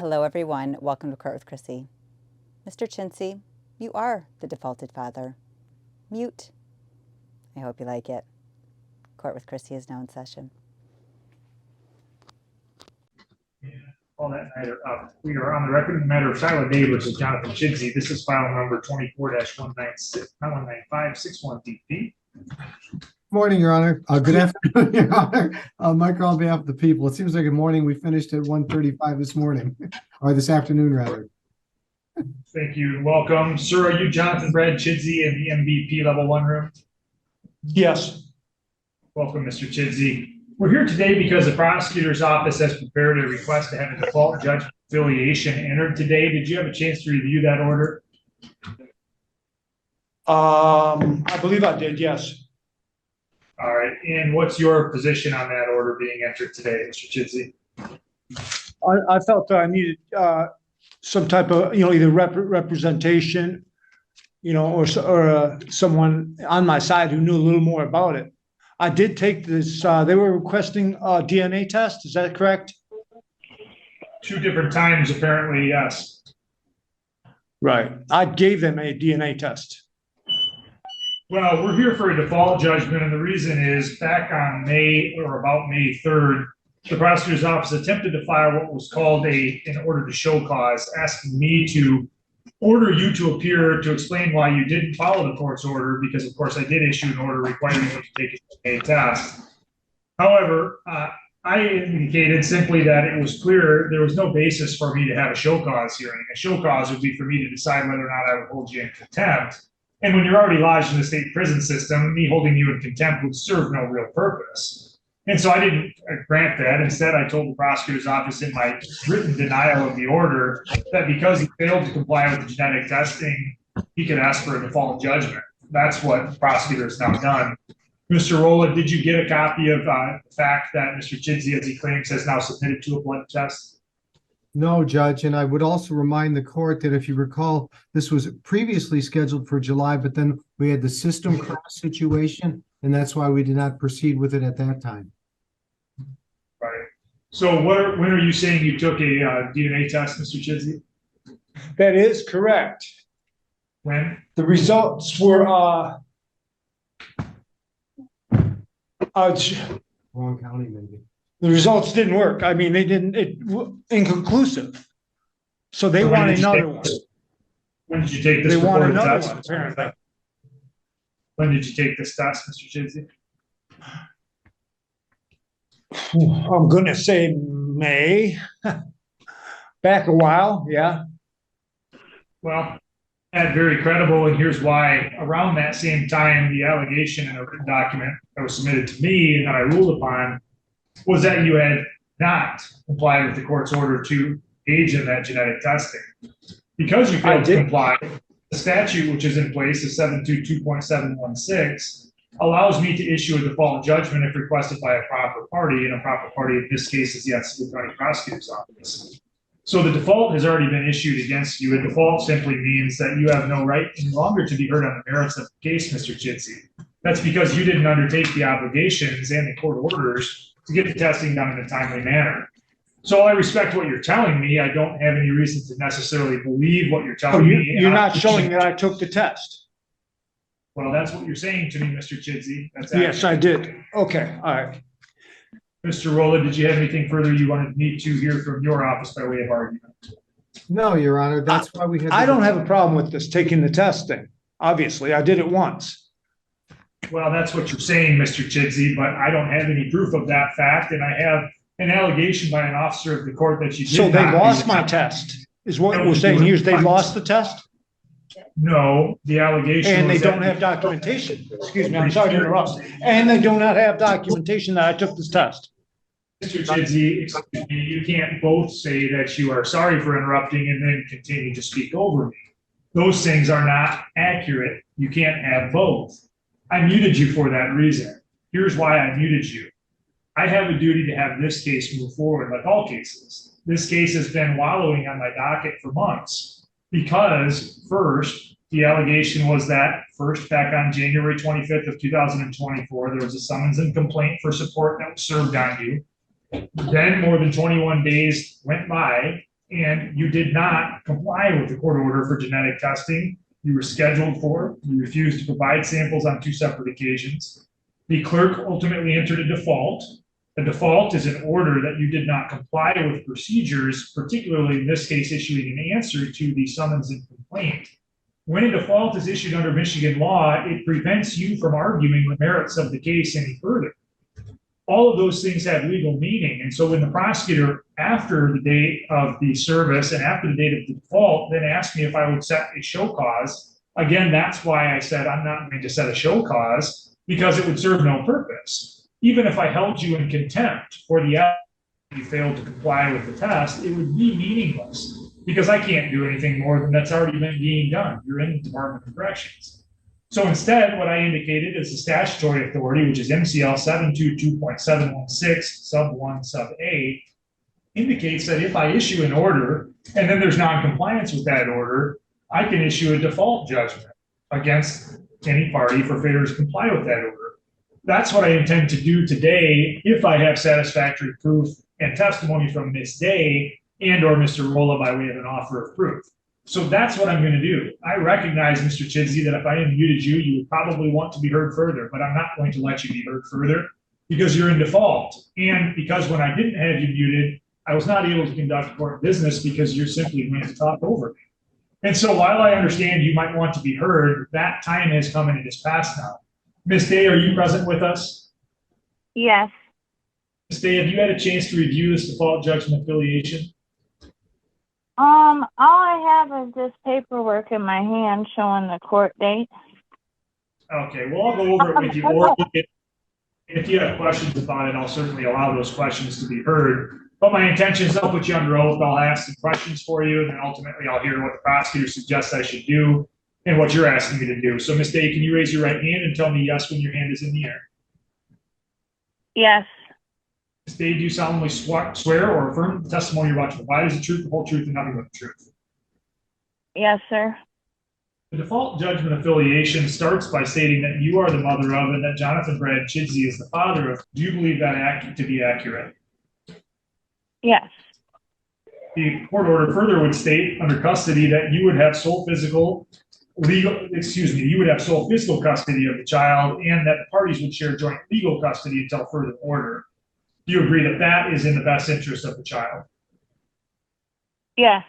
Hello, everyone. Welcome to Court with Krissy. Mr. Chintzy, you are the defaulted father. Mute. I hope you like it. Court with Krissy is now in session. All that matter. We are on the record in the matter of Tyler Day versus Jonathan Chintzy. This is file number 24-196-19561DP. Morning, Your Honor. Good afternoon, Your Honor. Michael, on behalf of the people. It seems like a morning. We finished at 1:35 this morning, or this afternoon, rather. Thank you. Welcome. Sir, are you Jonathan Brad Chintzy in the MVP level 1 room? Yes. Welcome, Mr. Chintzy. We're here today because the prosecutor's office has prepared a request to have a default judgment affiliation entered today. Did you have a chance to review that order? I believe I did, yes. All right. And what's your position on that order being entered today, Mr. Chintzy? I felt that I needed some type of, either representation, or someone on my side who knew a little more about it. I did take this, they were requesting a DNA test, is that correct? 2 different times, apparently, yes. Right. I gave them a DNA test. Well, we're here for a default judgment, and the reason is back on May 3rd, the prosecutor's office attempted to file what was called an order to show cause, asking me to order you to appear to explain why you didn't follow the court's order, because of course I did issue an order requiring you to take a test. However, I indicated simply that it was clear there was no basis for me to have a show cause hearing. A show cause would be for me to decide whether or not I would hold you in contempt. And when you're already lodged in the state prison system, me holding you in contempt would serve no real purpose. And so I didn't grant that. Instead, I told the prosecutor's office in my written denial of the order that because he failed to comply with the genetic testing, he could ask for a default judgment. That's what the prosecutor has now done. Mr. Rolla, did you get a copy of the fact that Mr. Chintzy, as he claims, has now submitted to a blood test? No, Judge, and I would also remind the court that if you recall, this was previously scheduled for July, but then we had the system crash situation, and that's why we did not proceed with it at that time. Right. So when are you saying you took a DNA test, Mr. Chintzy? That is correct. When? The results were Wrong county, maybe. the results didn't work. I mean, they didn't, inconclusive. So they want another one. When did you take this? They want another test? one, apparently. When did you take this test, Mr. Chintzy? I'm gonna say May. Back a while, yeah. Well, that's very credible, and here's why. Around that same time, the allegation in a written document that was submitted to me and that I ruled upon was that you had not complied with the court's order to engage in that genetic testing. Because you failed to comply, the statute which is in place is 722.716 allows me to issue a default judgment if requested by a proper party, and a proper party in this case is the City County Prosecutor's Office. So the default has already been issued against you. A default simply means that you have no right any longer to be heard on the merits of the case, Mr. Chintzy. That's because you didn't undertake the obligations and the court orders to get the testing done in a timely manner. So I respect what you're telling me. I don't have any reason to necessarily believe what you're telling me. You're not showing that I took the test. Well, that's what you're saying to me, Mr. Chintzy. Yes, I did. Okay, all right. Mr. Rolla, did you have anything further you wanted me to hear from your office by way of argument? No, Your Honor, that's why we had. I don't have a problem with this, taking the testing. Obviously, I did it once. Well, that's what you're saying, Mr. Chintzy, but I don't have any proof of that fact, and I have an allegation by an officer of the court that you did So they not lost my test, is what we're saying here, is they lost the test? No, the allegation And they was don't that- have documentation. Excuse me, I'm sorry to interrupt. And they do not have documentation that I took this test. Mr. Chintzy, excuse me, you can't both say that you are sorry for interrupting and then continue to speak over me. Those things are not accurate. You can't have both. I muted you for that reason. Here's why I muted you. I have a duty to have this case move forward like all cases. This case has been wallowing on my docket for months because first, the allegation was that first back on January 25th of 2024, there was a summons and complaint for support that was served on you. Then more than 21 days went by and you did not comply with the court order for genetic testing. You were scheduled for, you refused to provide samples on 2 separate occasions. The clerk ultimately entered a default. A default is an order that you did not comply with procedures, particularly in this case, issuing an answer to the summons and complaint. When a default is issued under Michigan law, it prevents you from arguing the merits of the case any further. All of those things have legal meaning. And so when the prosecutor, after the date of the service and after the date of the default, then asked me if I would set a show cause, again, that's why I said I'm not going to set a show cause, because it would serve no purpose. Even if I held you in contempt for the act you failed to comply with the test, it would be meaningless, because I can't do anything more than that's already been being done. You're in the Department of Corrections. So instead, what I indicated is the statutory authority, which is MCL 722.716 sub 1 sub A, indicates that if I issue an order and then there's non-compliance with that order, I can issue a default judgment against any party for failure to comply with that order. That's what I intend to do today if I have satisfactory proof and testimony from Ms. Day and or Mr. Rolla by way of an offer of proof. So that's what I'm going to do. I recognize, Mr. Chidsey, that if I unmuted you, you would probably want to be heard further, but I'm not going to let you be heard further because you're in default. And because when I didn't have you muted, I was not able to conduct court business because you're simply going to talk over me. And so while I understand you might want to be heard, that time has come and it is past now. Ms. Day, are you present with us? Yes. Ms. Day, have you had a chance to review this default judgment affiliation? All I have is this paperwork in my hand showing the court date. Okay, well, I'll go over it with you. Or if you have questions about it, I'll certainly allow those questions to be heard. But my intention is I'll put you under oath. I'll ask some questions for you, and then ultimately I'll hear what the prosecutor suggests I should do and what you're asking me to do. So, Ms. Day, can you raise your right hand and tell me yes when your hand is in the air? Yes. Ms. Day, do you solemnly swear or affirm the testimony you're about to provide is the truth, the whole truth, and nothing but the truth? Yes, sir. The default judgment affiliation starts by stating that you are the mother of and that Jonathan Brad Chidsey is the father of. Do you believe that to be accurate? Yes. The court order further would state under custody that you would have sole physical custody of the child and that the parties would share joint legal custody until further order. Do you agree that that is in the best interest of the child? Yes.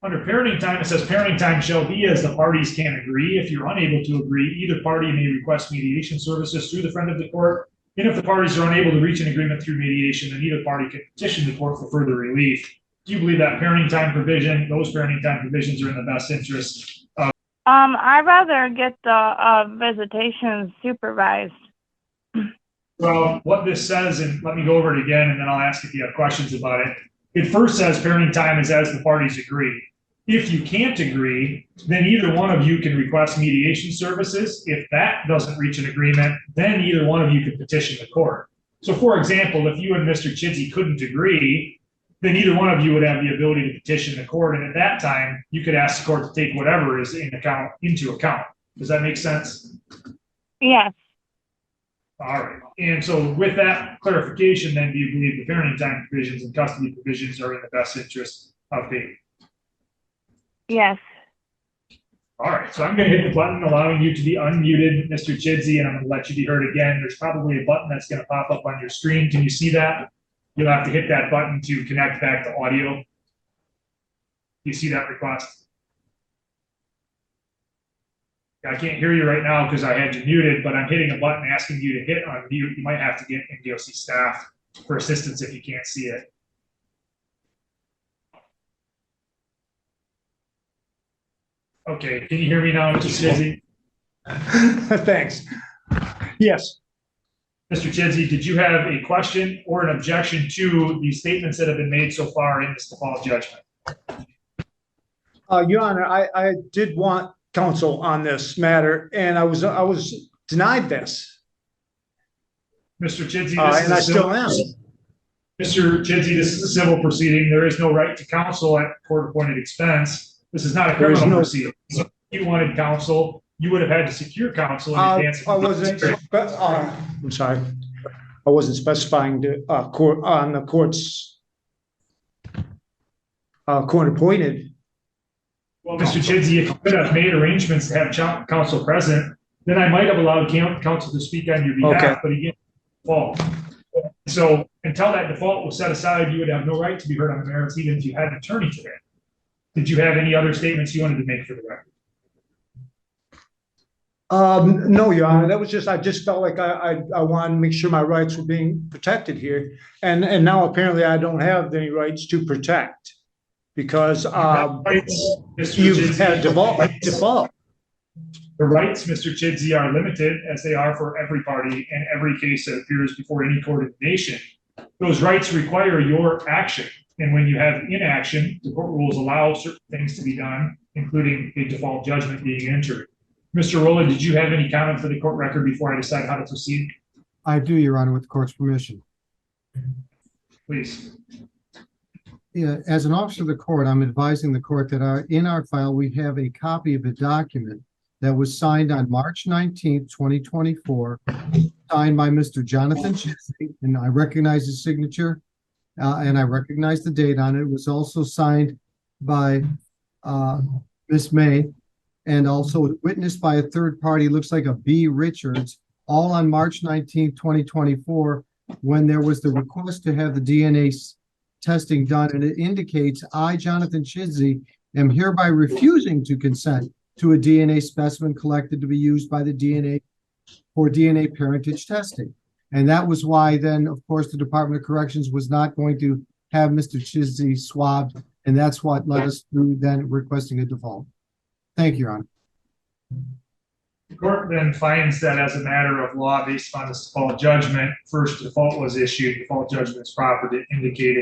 Under parenting time, it says parenting time shall be as the parties can agree. If you're unable to agree, either party may request mediation services through the friend of the court. And if the parties are unable to reach an agreement through mediation, then either party can petition the court for further relief. Do you believe that parenting time provision, those parenting time provisions are in the best interest of? I'd rather get the visitation supervised. Well, what this says, and let me go over it again, and then I'll ask if you have questions about it. It first says parenting time is as the parties agree. If you can't agree, then either one of you can request mediation services. If that doesn't reach an agreement, then either one of you could petition the court. So for example, if you and Mr. Chidsey couldn't agree, then either one of you would have the ability to petition the court. And at that time, you could ask the court to take whatever is into account. Does that make sense? Yes. All right. And so with that clarification, then do you believe the parenting time provisions and custody provisions are in the best interest of baby? Yes. All right. So I'm going to hit the button allowing you to be unmuted, Mr. Chidsey, and I'm going to let you be heard again. There's probably a button that's going to pop up on your screen. Can you see that? You'll have to hit that button to connect back to audio. You see that request? I can't hear you right now because I had you muted, but I'm hitting a button asking you to hit unmute. You might have to get NDOC staff for assistance if you can't see it. Okay, can you hear me now, Mr. Chidsey? Thanks. Yes. Mr. Chidsey, did you have a question or an objection to the statements that have been made so far in this default judgment? Your Honor, I did want counsel on this matter, and I was denied this. Mr. Chidsey, And I still am. Mr. Chidsey, this is a civil proceeding. There is no right to counsel at court-appointed expense. This is not a criminal proceeding. So if you wanted counsel, you would have had to secure counsel in advance. I'm sorry. I wasn't specifying the court on the court's court appointed. Well, Mr. Chidsey, if you could have made arrangements to have counsel present, then I might have allowed counsel to speak on your behalf, Okay. but again, default. So until that default was set aside, you would have no right to be heard on the merits, even if you had an attorney today. Did you have any other statements you wanted to make for the record? No, Your Honor, that was just, I just felt like I wanted to make sure my rights were being protected here. And now apparently I don't have any rights to protect because you've had default. The rights, Mr. Chidsey, are limited as they are for every party and every case that appears before any court in the nation. Those rights require your action. And when you have inaction, the court rules allow certain things to be done, including a default judgment being entered. Mr. Rowland, did you have any comment for the court record before I decide how to proceed? I do, Your Honor, with the court's permission. Please. Yeah, as an officer of the court, I'm advising the court that in our file, we have a copy of a document that was signed on March 19th, 2024, signed by Mr. Jonathan Chidsey, and I recognize his signature, and I recognize the date on it. It was also signed by Miss May, and also witnessed by a third party, looks like a B. Richards, all on March 19th, 2024, when there was the request to have the DNA testing done, and it indicates I, Jonathan Chidsey, am hereby refusing to consent to a DNA specimen collected to be used by the DNA for DNA parentage testing. And that was why then, of course, the Department of Corrections was not going to have Mr. Chidsey swabbed, and that's what led us through then requesting a default. Thank you, Your Honor. The court then finds that as a matter of law, based upon this default judgment, first default was issued, default judgment is proper to indicate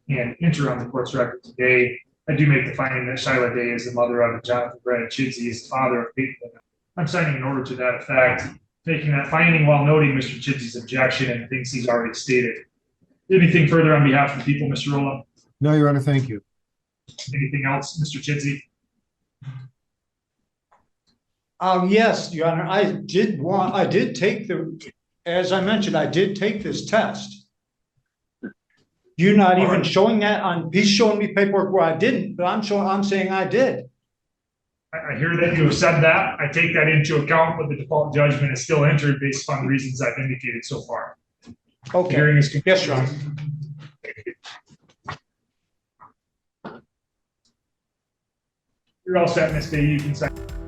and enter on the court's record today. I do make the finding that Shyla Day is the mother of Jonathan Brad Chidsey, is the father of Peyton. I'm signing an order to that effect, making that finding while noting Mr. Chidsey's objection and things he's already stated. Anything further on behalf of the people, Mr. Rowland? No, Your Honor, thank you. Anything else, Mr. Chidsey? Yes, Your Honor, I did take as I mentioned, I did take this test. You're not even showing that he's showing me paperwork where I didn't, but I'm saying I did. I hear that you have said that. I take that into account, but the default judgment is still entered based upon the reasons I've indicated so far. Okay. The hearing is yes, Your Honor. You're all set, Ms. Day. You can sign.